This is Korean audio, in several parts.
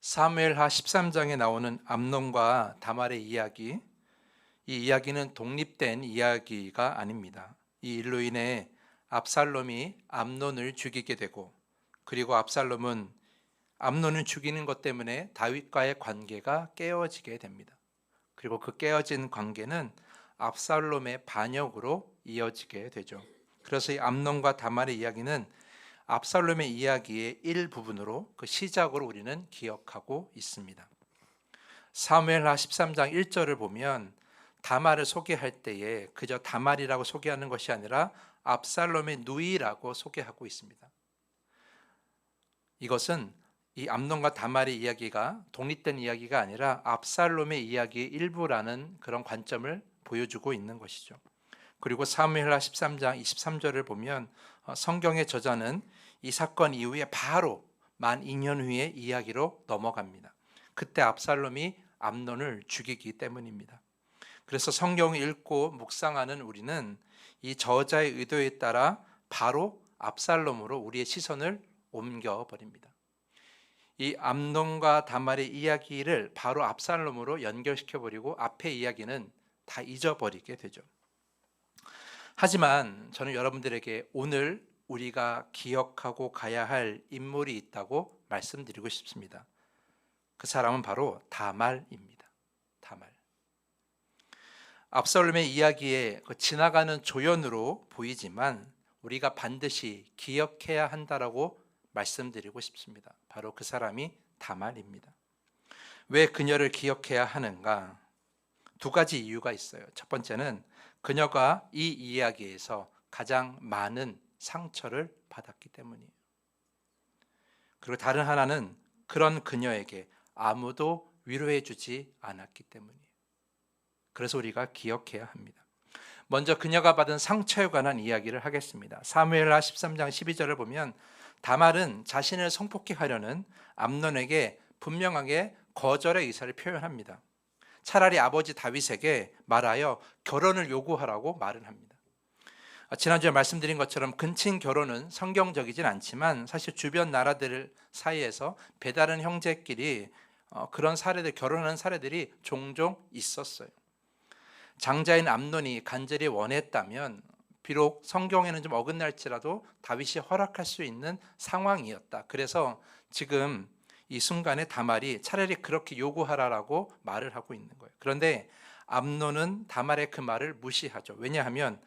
사무엘하 13장에 나오는 암논과 다말의 이야기, 이 이야기는 독립된 이야기가 아닙니다. 이 일로 인해 압살롬이 암논을 죽이게 되고, 그리고 압살롬은 암논을 죽이는 것 때문에 다윗과의 관계가 깨어지게 됩니다. 그리고 그 깨어진 관계는 압살롬의 반역으로 이어지게 되죠. 그래서 이 암논과 다말의 이야기는 압살롬의 이야기의 일부분으로, 그 시작으로 우리는 기억하고 있습니다. 사무엘하 13장 1절을 보면 다말을 소개할 때에 그저 다말이라고 소개하는 것이 아니라 압살롬의 누이라고 소개하고 있습니다. 이것은 이 암논과 다말의 이야기가 독립된 이야기가 아니라 압살롬의 이야기의 일부라는 그런 관점을 보여주고 있는 것이죠. 그리고 사무엘하 13장 23절을 보면 성경의 저자는 이 사건 이후에 바로 만 2년 후의 이야기로 넘어갑니다. 그때 압살롬이 암논을 죽이기 때문입니다. 그래서 성경을 읽고 묵상하는 우리는 이 저자의 의도에 따라 바로 압살롬으로 우리의 시선을 옮겨버립니다. 이 암논과 다말의 이야기를 바로 압살롬으로 연결시켜버리고 앞의 이야기는 다 잊어버리게 되죠. 하지만 저는 여러분들에게 오늘 우리가 기억하고 가야 할 인물이 있다고 말씀드리고 싶습니다. 그 사람은 바로 다말입니다. 다말. 압살롬의 이야기에 지나가는 조연으로 보이지만 우리가 반드시 기억해야 한다라고 말씀드리고 싶습니다. 바로 그 사람이 다말입니다. 왜 그녀를 기억해야 하는가? 두 가지 이유가 있어요. 첫 번째는 그녀가 이 이야기에서 가장 많은 상처를 받았기 때문이에요. 그리고 다른 하나는 그런 그녀에게 아무도 위로해 주지 않았기 때문이에요. 그래서 우리가 기억해야 합니다. 먼저 그녀가 받은 상처에 관한 이야기를 하겠습니다. 사무엘하 13장 12절을 보면 다말은 자신을 성폭행하려는 암논에게 분명하게 거절의 의사를 표현합니다. 차라리 아버지 다윗에게 말하여 결혼을 요구하라고 말을 합니다. 지난주에 말씀드린 것처럼 근친 결혼은 성경적이진 않지만 사실 주변 나라들 사이에서 배다른 형제끼리 그런 사례들, 결혼하는 사례들이 종종 있었어요. 장자인 암논이 간절히 원했다면 비록 성경에는 좀 어긋날지라도 다윗이 허락할 수 있는 상황이었다. 그래서 지금 이 순간에 다말이 차라리 그렇게 요구하라라고 말을 하고 있는 거예요. 그런데 암논은 다말의 그 말을 무시하죠. 왜냐하면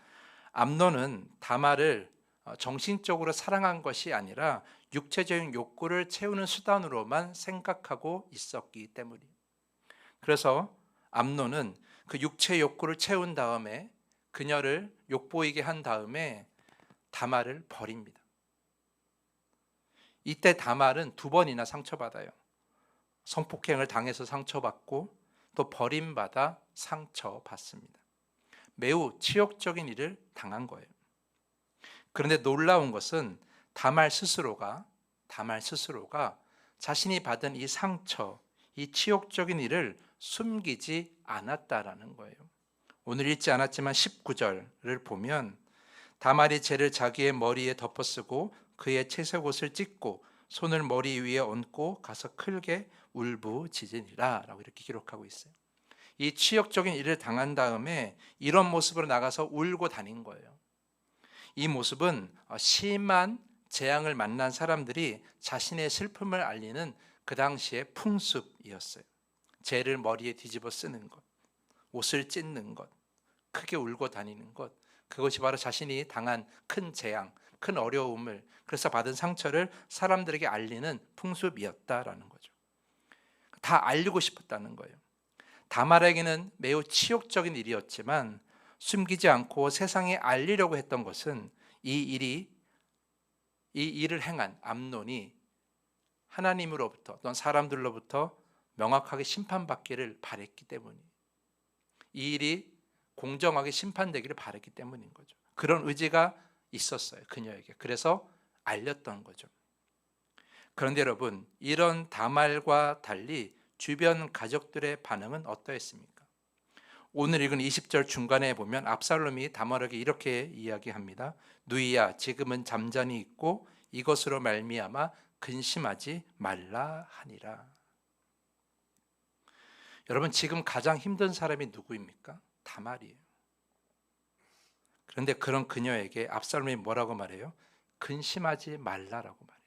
암논은 다말을 정신적으로 사랑한 것이 아니라 육체적인 욕구를 채우는 수단으로만 생각하고 있었기 때문이에요. 그래서 암논은 그 육체 욕구를 채운 다음에 그녀를 욕보이게 한 다음에 다말을 버립니다. 이때 다말은 두 번이나 상처받아요. 성폭행을 당해서 상처받고 또 버림받아 상처받습니다. 매우 치욕적인 일을 당한 거예요. 그런데 놀라운 것은 다말 스스로가 자신이 받은 이 상처, 이 치욕적인 일을 숨기지 않았다라는 거예요. 오늘 읽지 않았지만 19절을 보면 다말이 죄를 자기의 머리에 덮어쓰고 그의 채색 옷을 찢고 손을 머리 위에 얹고 가서 크게 울부짖으니라 라고 이렇게 기록하고 있어요. 이 치욕적인 일을 당한 다음에 이런 모습으로 나가서 울고 다닌 거예요. 이 모습은 심한 재앙을 만난 사람들이 자신의 슬픔을 알리는 그 당시의 풍습이었어요. 죄를 머리에 뒤집어 쓰는 것, 옷을 찢는 것, 크게 울고 다니는 것, 그것이 바로 자신이 당한 큰 재앙, 큰 어려움을, 그래서 받은 상처를 사람들에게 알리는 풍습이었다라는 거죠. 다 알리고 싶었다는 거예요. 다말에게는 매우 치욕적인 일이었지만 숨기지 않고 세상에 알리려고 했던 것은 이 일을 행한 암논이 하나님으로부터 또는 사람들로부터 명확하게 심판받기를 바랬기 때문이에요. 이 일이 공정하게 심판되기를 바랬기 때문인 거죠. 그런 의지가 있었어요, 그녀에게. 그래서 알렸던 거죠. 그런데 여러분, 이런 다말과 달리 주변 가족들의 반응은 어떠했습니까? 오늘 읽은 20절 중간에 보면 압살롬이 다말에게 이렇게 이야기합니다. 누이야, 지금은 잠잠히 있고 이것으로 말미암아 근심하지 말라 하니라. 여러분, 지금 가장 힘든 사람이 누구입니까? 다말이에요. 그런데 그런 그녀에게 압살롬이 뭐라고 말해요? 근심하지 말라라고 말해요.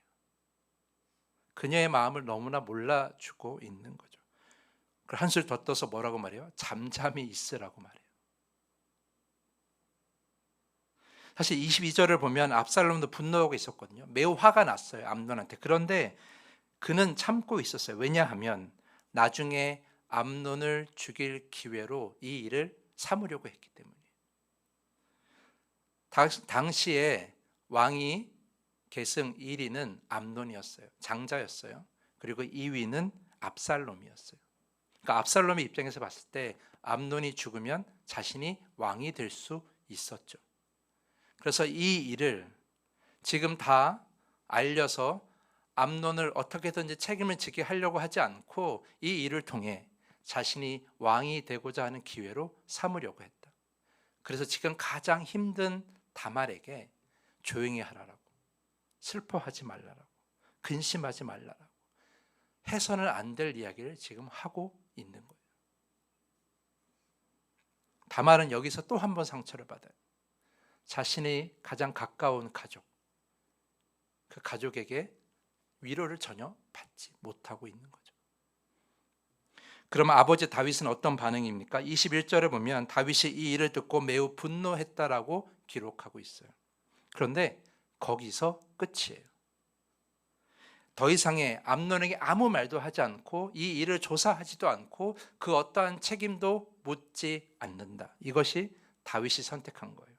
그녀의 마음을 너무나 몰라주고 있는 거죠. 그리고 한술 더 떠서 뭐라고 말해요? 잠잠히 있으라고 말해요. 사실 22절을 보면 압살롬도 분노하고 있었거든요. 매우 화가 났어요, 암논한테. 그런데 그는 참고 있었어요. 왜냐하면 나중에 암논을 죽일 기회로 이 일을 삼으려고 했기 때문에. 당시에 왕이 계승 1위는 암논이었어요. 장자였어요. 그리고 2위는 압살롬이었어요. 그러니까 압살롬의 입장에서 봤을 때 암논이 죽으면 자신이 왕이 될 수 있었죠. 그래서 이 일을 지금 다 알려서 암논을 어떻게든지 책임을 지게 하려고 하지 않고 이 일을 통해 자신이 왕이 되고자 하는 기회로 삼으려고 했다. 그래서 지금 가장 힘든 다말에게 조용히 하라라고, 슬퍼하지 말라라고, 근심하지 말라라고, 해서는 안 될 이야기를 지금 하고 있는 거예요. 다말은 여기서 또 한 번 상처를 받아요. 자신이 가장 가까운 가족, 그 가족에게 위로를 전혀 받지 못하고 있는 거죠. 그럼 아버지 다윗은 어떤 반응입니까? 21절에 보면 다윗이 이 일을 듣고 매우 분노했다라고 기록하고 있어요. 그런데 거기서 끝이에요. 더 이상의 암논에게 아무 말도 하지 않고 이 일을 조사하지도 않고 그 어떠한 책임도 묻지 않는다. 이것이 다윗이 선택한 거예요.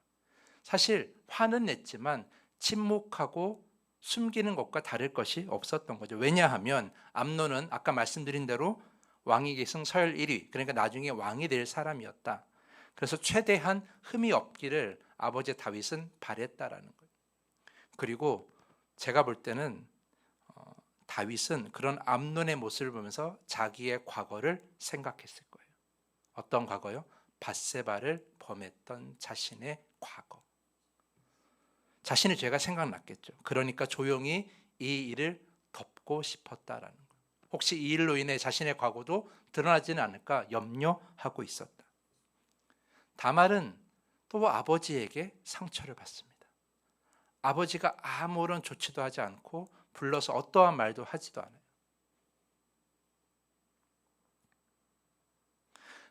사실 화는 냈지만 침묵하고 숨기는 것과 다를 것이 없었던 거죠. 왜냐하면 암논은 아까 말씀드린 대로 왕위 계승 서열 1위, 그러니까 나중에 왕이 될 사람이었다. 그래서 최대한 흠이 없기를 아버지 다윗은 바랬다라는 거예요. 그리고 제가 볼 때는 다윗은 그런 암논의 모습을 보면서 자기의 과거를 생각했을 거예요. 어떤 과거요? 밧세바를 범했던 자신의 과거. 자신의 죄가 생각났겠죠. 그러니까 조용히 이 일을 덮고 싶었다라는 거예요. 혹시 이 일로 인해 자신의 과거도 드러나지는 않을까 염려하고 있었다. 다말은 또 아버지에게 상처를 받습니다. 아버지가 아무런 조치도 하지 않고 불러서 어떠한 말도 하지도 않아요.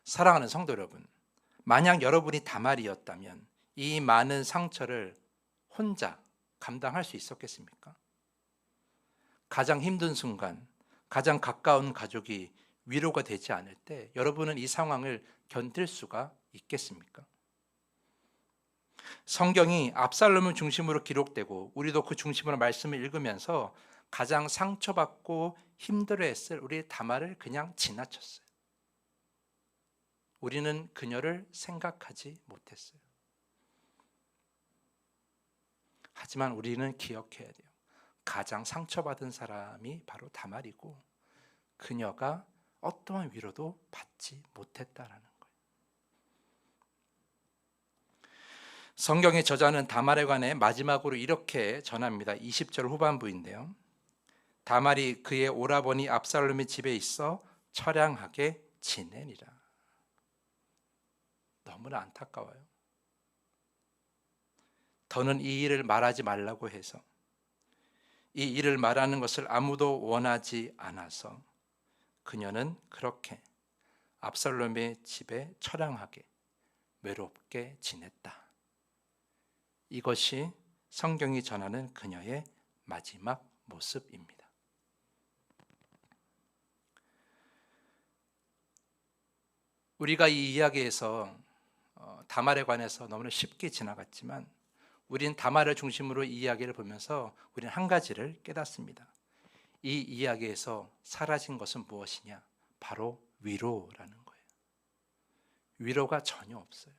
사랑하는 성도 여러분, 만약 여러분이 다말이었다면 이 많은 상처를 혼자 감당할 수 있었겠습니까? 가장 힘든 순간, 가장 가까운 가족이 위로가 되지 않을 때 여러분은 이 상황을 견딜 수가 있겠습니까? 성경이 압살롬을 중심으로 기록되고 우리도 그 중심으로 말씀을 읽으면서 가장 상처받고 힘들어했을 우리 다말을 그냥 지나쳤어요. 우리는 그녀를 생각하지 못했어요. 하지만 우리는 기억해야 돼요. 가장 상처받은 사람이 바로 다말이고 그녀가 어떠한 위로도 받지 못했다라는 거예요. 성경의 저자는 다말에 관해 마지막으로 이렇게 전합니다. 20절 후반부인데요. 다말이 그의 오라버니 압살롬의 집에 있어 처량하게 지내니라. 너무나 안타까워요. 더는 이 일을 말하지 말라고 해서, 이 일을 말하는 것을 아무도 원하지 않아서 그녀는 그렇게 압살롬의 집에 처량하게 외롭게 지냈다. 이것이 성경이 전하는 그녀의 마지막 모습입니다. 우리가 이 이야기에서 다말에 관해서 너무나 쉽게 지나갔지만 우리는 다말을 중심으로 이 이야기를 보면서 우리는 한 가지를 깨닫습니다. 이 이야기에서 사라진 것은 무엇이냐? 바로 위로라는 거예요. 위로가 전혀 없어요.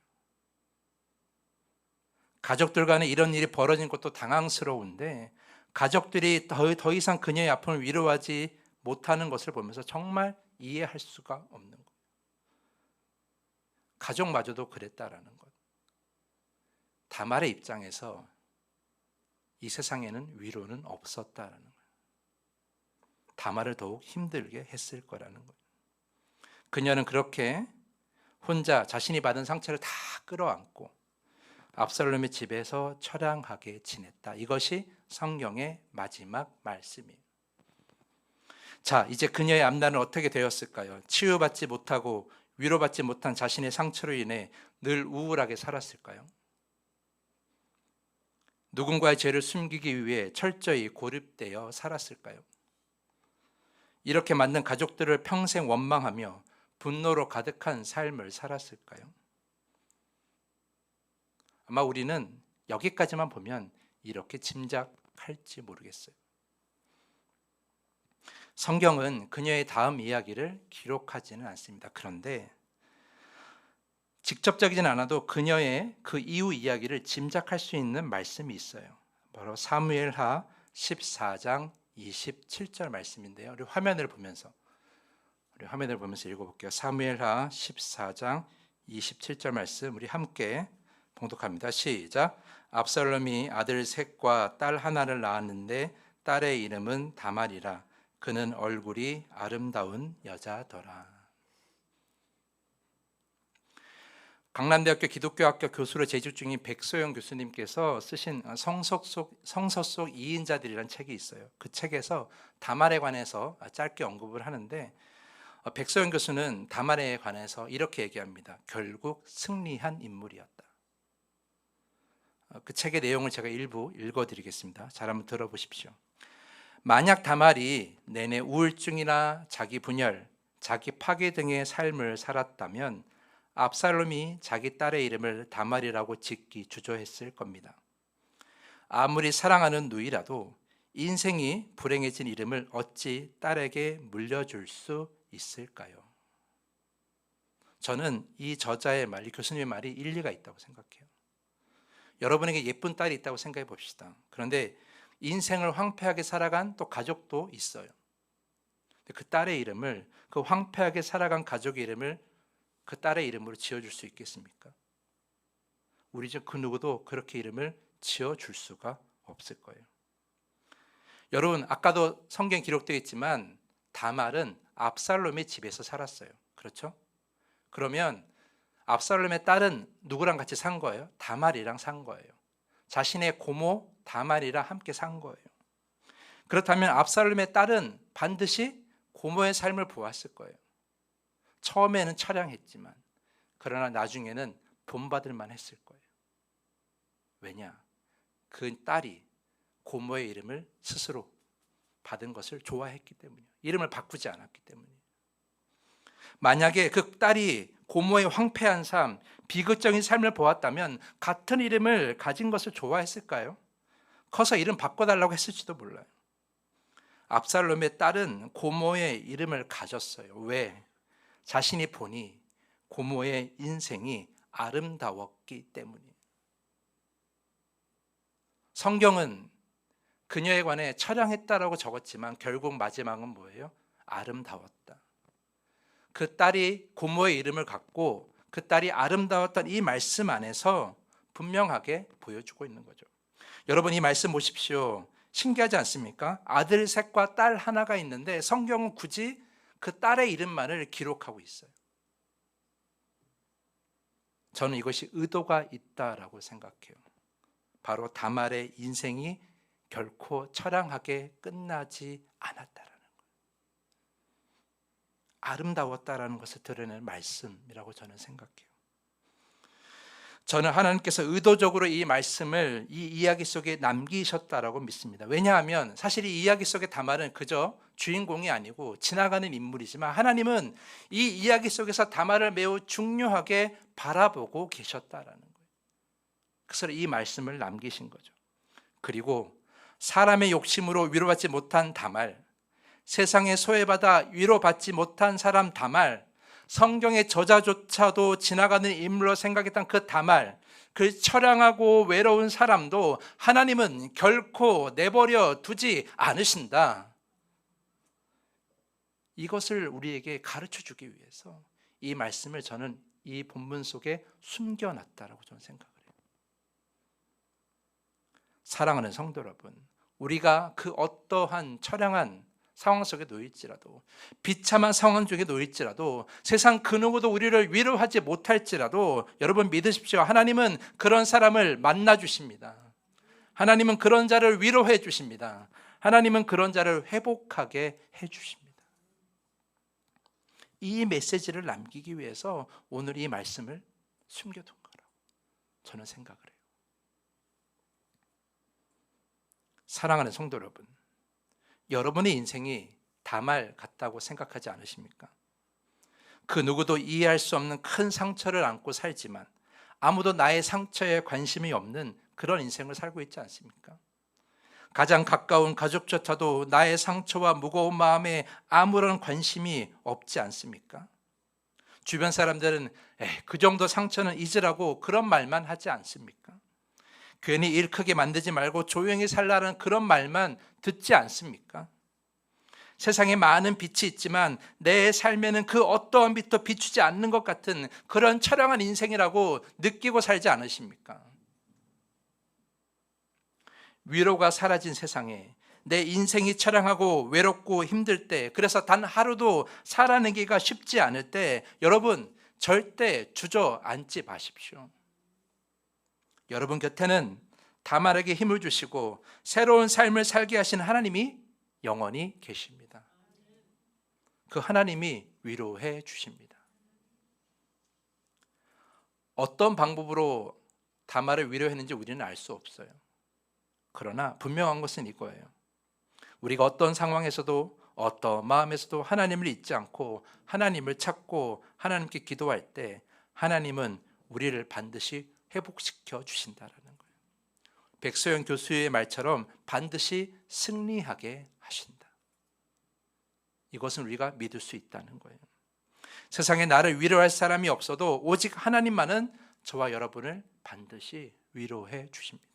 가족들 간에 이런 일이 벌어진 것도 당황스러운데 가족들이 더 이상 그녀의 아픔을 위로하지 못하는 것을 보면서 정말 이해할 수가 없는 거예요. 가족마저도 그랬다라는 것. 다말의 입장에서 이 세상에는 위로는 없었다라는 거예요. 다말을 더욱 힘들게 했을 거라는 거예요. 그녀는 그렇게 혼자 자신이 받은 상처를 다 끌어안고 압살롬의 집에서 처량하게 지냈다. 이것이 성경의 마지막 말씀이에요. 자, 이제 그녀의 앞날은 어떻게 되었을까요? 치유받지 못하고 위로받지 못한 자신의 상처로 인해 늘 우울하게 살았을까요? 누군가의 죄를 숨기기 위해 철저히 고립되어 살았을까요? 이렇게 만든 가족들을 평생 원망하며 분노로 가득한 삶을 살았을까요? 아마 우리는 여기까지만 보면 이렇게 짐작할지 모르겠어요. 성경은 그녀의 다음 이야기를 기록하지는 않습니다. 그런데 직접적이진 않아도 그녀의 그 이후 이야기를 짐작할 수 있는 말씀이 있어요. 바로 사무엘하 14장 27절 말씀인데요. 우리 화면을 보면서 읽어볼게요. 사무엘하 14장 27절 말씀 우리 함께 봉독합니다. 시작. 압살롬이 아들 셋과 딸 하나를 낳았는데 딸의 이름은 다말이라. 그는 얼굴이 아름다운 여자더라. 강남대학교 기독교학교 교수로 재직 중인 백소영 교수님께서 쓰신 성서 속 2인자들이라는 책이 있어요. 그 책에서 다말에 관해서 짧게 언급을 하는데 백소영 교수는 다말에 관해서 이렇게 얘기합니다. 결국 승리한 인물이었다. 그 책의 내용을 제가 일부 읽어드리겠습니다. 잘 한번 들어보십시오. 만약 다말이 내내 우울증이나 자기 분열, 자기 파괴 등의 삶을 살았다면 압살롬이 자기 딸의 이름을 다말이라고 짓기 주저했을 겁니다. 아무리 사랑하는 누이라도 인생이 불행해진 이름을 어찌 딸에게 물려줄 수 있을까요? 저는 이 저자의 말, 이 교수님의 말이 일리가 있다고 생각해요. 여러분에게 예쁜 딸이 있다고 생각해 봅시다. 그런데 인생을 황폐하게 살아간 또 가족도 있어요. 그 딸의 이름을, 그 황폐하게 살아간 가족의 이름을 그 딸의 이름으로 지어줄 수 있겠습니까? 우리 중 그 누구도 그렇게 이름을 지어줄 수가 없을 거예요. 여러분, 아까도 성경 기록되어 있지만 다말은 압살롬의 집에서 살았어요. 그렇죠? 그러면 압살롬의 딸은 누구랑 같이 산 거예요? 다말이랑 산 거예요. 자신의 고모 다말이랑 함께 산 거예요. 그렇다면 압살롬의 딸은 반드시 고모의 삶을 보았을 거예요. 처음에는 처량했지만 그러나 나중에는 본받을 만했을 거예요. 왜냐? 그 딸이 고모의 이름을 스스로 받은 것을 좋아했기 때문이에요. 이름을 바꾸지 않았기 때문이에요. 만약에 그 딸이 고모의 황폐한 삶, 비극적인 삶을 보았다면 같은 이름을 가진 것을 좋아했을까요? 커서 이름 바꿔달라고 했을지도 몰라요. 압살롬의 딸은 고모의 이름을 가졌어요. 왜? 자신이 보니 고모의 인생이 아름다웠기 때문이에요. 성경은 그녀에 관해 처량했다라고 적었지만 결국 마지막은 뭐예요? 아름다웠다. 그 딸이 고모의 이름을 갖고 그 딸이 아름다웠던 이 말씀 안에서 분명하게 보여주고 있는 거죠. 여러분, 이 말씀 보십시오. 신기하지 않습니까? 아들 셋과 딸 하나가 있는데 성경은 굳이 그 딸의 이름만을 기록하고 있어요. 저는 이것이 의도가 있다라고 생각해요. 바로 다말의 인생이 결코 처량하게 끝나지 않았다라는 거예요. 아름다웠다라는 것을 드러내는 말씀이라고 저는 생각해요. 저는 하나님께서 의도적으로 이 말씀을 이 이야기 속에 남기셨다라고 믿습니다. 왜냐하면 사실 이 이야기 속의 다말은 그저 주인공이 아니고 지나가는 인물이지만 하나님은 이 이야기 속에서 다말을 매우 중요하게 바라보고 계셨다라는 거예요. 그래서 이 말씀을 남기신 거죠. 그리고 사람의 욕심으로 위로받지 못한 다말, 세상에 소외받아 위로받지 못한 사람 다말, 성경의 저자조차도 지나가는 인물로 생각했던 그 다말, 그 처량하고 외로운 사람도 하나님은 결코 내버려 두지 않으신다. 이것을 우리에게 가르쳐 주기 위해서 이 말씀을 저는 이 본문 속에 숨겨놨다라고 저는 생각을 해요. 사랑하는 성도 여러분, 우리가 그 어떠한 처량한 상황 속에 놓일지라도, 비참한 상황 중에 놓일지라도, 세상 그 누구도 우리를 위로하지 못할지라도 여러분 믿으십시오. 하나님은 그런 사람을 만나 주십니다. 하나님은 그런 자를 위로해 주십니다. 하나님은 그런 자를 회복하게 해 주십니다. 이 메시지를 남기기 위해서 오늘 이 말씀을 숨겨둔 거라고 저는 생각을 해요. 사랑하는 성도 여러분, 여러분의 인생이 다말 같다고 생각하지 않으십니까? 그 누구도 이해할 수 없는 큰 상처를 안고 살지만 아무도 나의 상처에 관심이 없는 그런 인생을 살고 있지 않습니까? 가장 가까운 가족조차도 나의 상처와 무거운 마음에 아무런 관심이 없지 않습니까? 주변 사람들은 그 정도 상처는 잊으라고 그런 말만 하지 않습니까? 괜히 일 크게 만들지 말고 조용히 살라는 그런 말만 듣지 않습니까? 세상에 많은 빛이 있지만 내 삶에는 그 어떠한 빛도 비추지 않는 것 같은 그런 처량한 인생이라고 느끼고 살지 않으십니까? 위로가 사라진 세상에 내 인생이 처량하고 외롭고 힘들 때, 그래서 단 하루도 살아내기가 쉽지 않을 때 여러분 절대 주저앉지 마십시오. 여러분 곁에는 다말에게 힘을 주시고 새로운 삶을 살게 하신 하나님이 영원히 계십니다. 그 하나님이 위로해 주십니다. 어떤 방법으로 다말을 위로했는지 우리는 알 수 없어요. 그러나 분명한 것은 이거예요. 우리가 어떤 상황에서도 어떤 마음에서도 하나님을 잊지 않고 하나님을 찾고 하나님께 기도할 때 하나님은 우리를 반드시 회복시켜 주신다라는 거예요. 백소영 교수의 말처럼 반드시 승리하게 하신다. 이것은 우리가 믿을 수 있다는 거예요. 세상에 나를 위로할 사람이 없어도 오직 하나님만은 저와 여러분을 반드시 위로해 주십니다.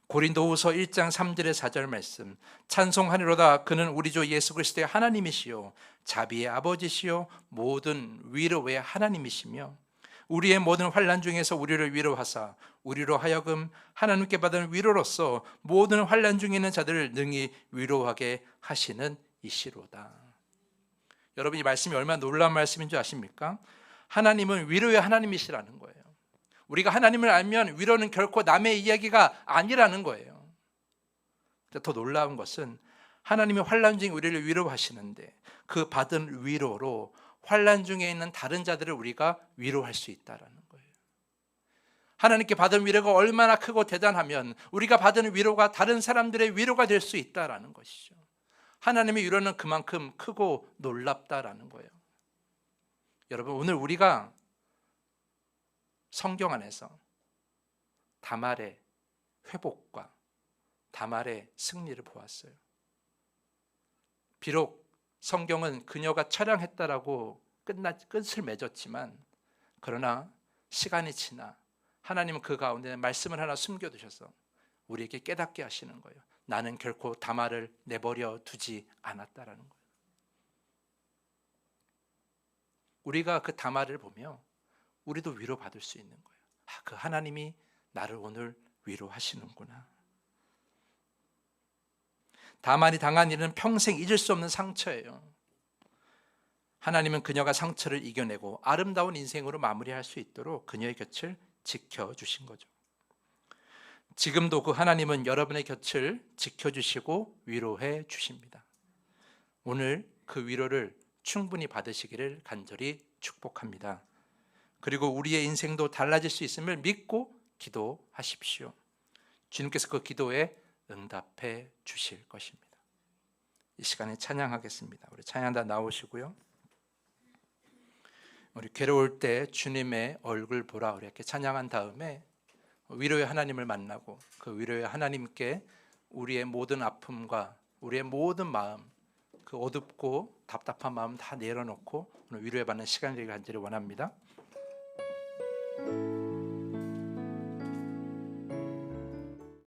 고린도후서 1장 3절의 4절 말씀, 찬송하리로다 그는 우리 주 예수 그리스도의 하나님이시요 자비의 아버지시요 모든 위로의 하나님이시며 우리의 모든 환난 중에서 우리를 위로하사 우리로 하여금 하나님께 받은 위로로서 모든 환난 중에 있는 자들을 능히 위로하게 하시는 이시로다. 여러분 이 말씀이 얼마나 놀라운 말씀인 줄 아십니까? 하나님은 위로의 하나님이시라는 거예요. 우리가 하나님을 알면 위로는 결코 남의 이야기가 아니라는 거예요. 더 놀라운 것은 하나님이 환난 중에 우리를 위로하시는데 그 받은 위로로 환난 중에 있는 다른 자들을 우리가 위로할 수 있다는 거예요. 하나님께 받은 위로가 얼마나 크고 대단하면 우리가 받은 위로가 다른 사람들의 위로가 될 수 있다는 것이죠. 하나님의 위로는 그만큼 크고 놀랍다라는 거예요. 여러분 오늘 우리가 성경 안에서 다말의 회복과 다말의 승리를 보았어요. 비록 성경은 그녀가 처량했다라고 끝을 맺었지만 그러나 시간이 지나 하나님은 그 가운데 말씀을 하나 숨겨두셔서 우리에게 깨닫게 하시는 거예요. 나는 결코 다말을 내버려 두지 않았다라는 거예요. 우리가 그 다말을 보며 우리도 위로받을 수 있는 거예요. 그 하나님이 나를 오늘 위로하시는구나. 다말이 당한 일은 평생 잊을 수 없는 상처예요. 하나님은 그녀가 상처를 이겨내고 아름다운 인생으로 마무리할 수 있도록 그녀의 곁을 지켜주신 거죠. 지금도 그 하나님은 여러분의 곁을 지켜주시고 위로해 주십니다. 오늘 그 위로를 충분히 받으시기를 간절히 축복합니다. 그리고 우리의 인생도 달라질 수 있음을 믿고 기도하십시오. 주님께서 그 기도에 응답해 주실 것입니다. 이 시간에 찬양하겠습니다. 우리 찬양다 나오시고요. 우리 괴로울 때 주님의 얼굴 보라 이렇게 찬양한 다음에 위로의 하나님을 만나고 그 위로의 하나님께 우리의 모든 아픔과 우리의 모든 마음, 그 어둡고 답답한 마음 다 내려놓고 오늘 위로해 받는 시간을 간절히 원합니다.